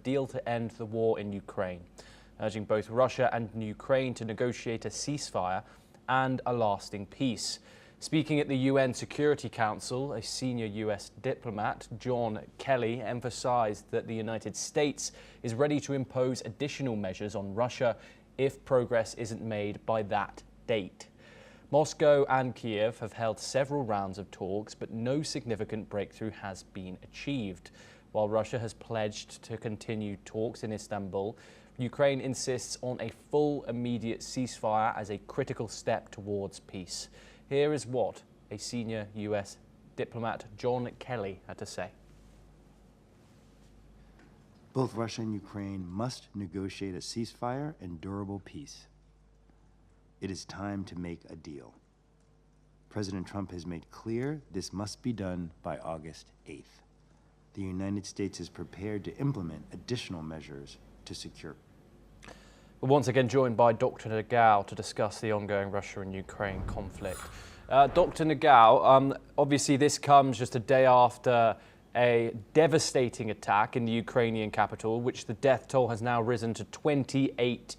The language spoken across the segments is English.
deal to end the war in Ukraine, urging both Russia and Ukraine to negotiate a ceasefire and a lasting peace. Speaking at the UN Security Council, a senior US diplomat, John Kelley, emphasized that the United States is ready to impose additional measures on Russia if progress isn't made by that date. Moscow and Kiev have held several rounds of talks, but no significant breakthrough has been achieved. While Russia has pledged to continue talks in Istanbul, Ukraine insists on a full, immediate ceasefire as a critical step towards peace. Here is what a senior US diplomat, John Kelley, had to say. Both Russia and Ukraine must negotiate a ceasefire and durable peace. It is time to make a deal. President Trump has made clear this must be done by August 8th. The United States is prepared to implement additional measures to secure. We're once again joined by Dr. Nagao to discuss the ongoing Russia and Ukraine conflict. Dr. Nagao, obviously this comes just a day after a devastating attack in the Ukrainian capital, which the death toll has now risen to 28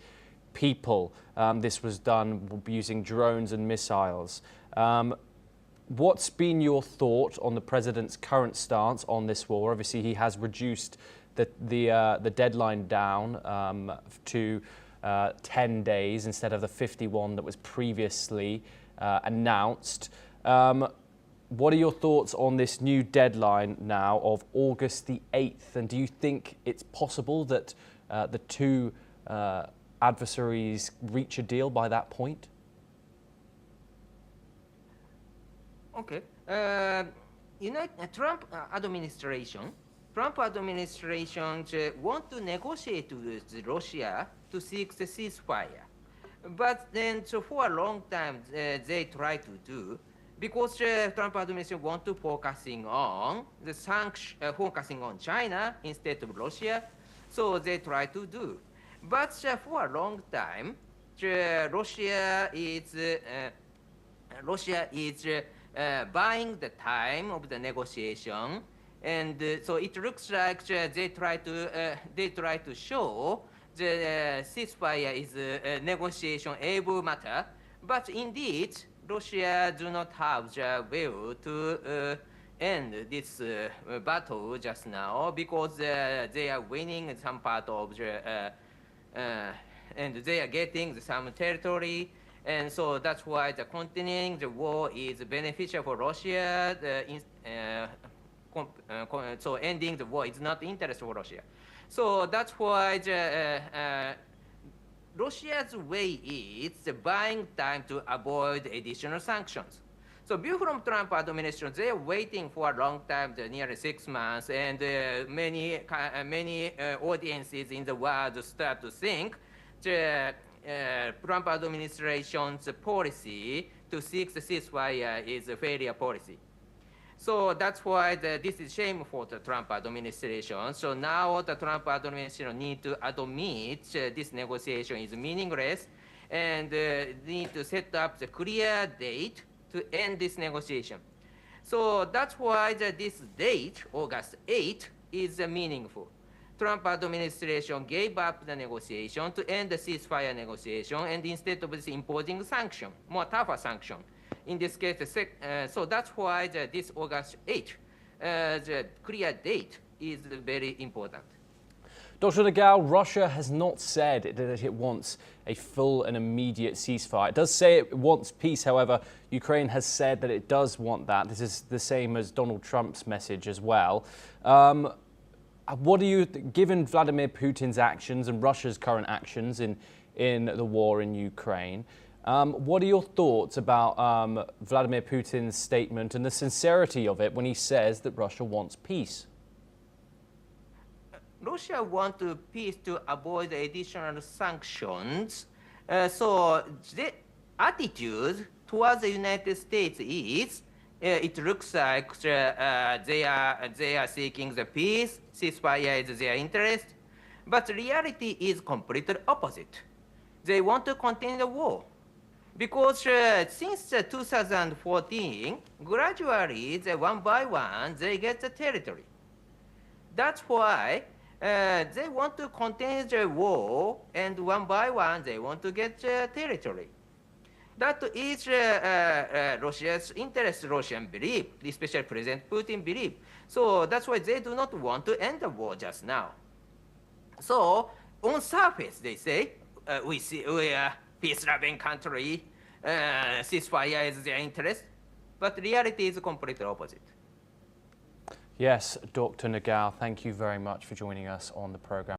people. This was done using drones and missiles. What's been your thought on the president's current stance on this war? Obviously, he has reduced the deadline down to 10 days instead of the 51 that was previously announced. What are your thoughts on this new deadline now of August the 8th? And do you think it's possible that the two adversaries reach a deal by that point? Okay. Trump administration want to negotiate with Russia to seek the ceasefire. But then for a long time they try to do, because Trump administration want to focusing on the focusing on China instead of Russia, so they try to do. But for a long time, Russia is buying the time of the negotiation, and so it looks like they try to show the ceasefire is a negotiation able matter. But indeed, Russia do not have the will to end this battle just now, because they are winning some part of the and they are getting some territory, and so that's why the continuing the war is beneficial for Russia. So ending the war is not interest for Russia. So that's why Russia's way is buying time to avoid additional sanctions. So view from Trump administration, they are waiting for a long time, nearly 6 months, and many audiences in the world start to think the Trump administration's policy to seek the ceasefire is a failure policy. So that's why this is shame for the Trump administration. So now the Trump administration need to admit this negotiation is meaningless, and need to set up the clear date to end this negotiation. So that's why this date, August 8th, is meaningful. Trump administration gave up the negotiation to end the ceasefire negotiation, and instead of this imposing sanction, more tougher sanction. In this case, so that's why this August 8th, the clear date is very important. Dr. Nagao, Russia has not said that it wants a full and immediate ceasefire. It does say it wants peace, however, Ukraine has said that it does want that. This is the same as Donald Trump's message as well. What do you, given Vladimir Putin's actions and Russia's current actions in the war in Ukraine, what are your thoughts about Vladimir Putin's statement and the sincerity of it when he says that Russia wants peace? Russia wants peace to avoid additional sanctions. So the attitude towards the United States is, it looks like they are seeking the peace, ceasefire is their interest, but reality is completely opposite. They want to continue the war. Because since 2014, gradually, one by one, they get the territory. That's why They want to contain the war, and one by one, they want to get territory. That is Russia's interest, Russian belief, especially President Putin belief. So that's why they do not want to end the war just now. So on surface, they say, we are peace-loving country, ceasefire is their interest, but reality is completely opposite. Yes, Dr. Nagao, thank you very much for joining us on the program.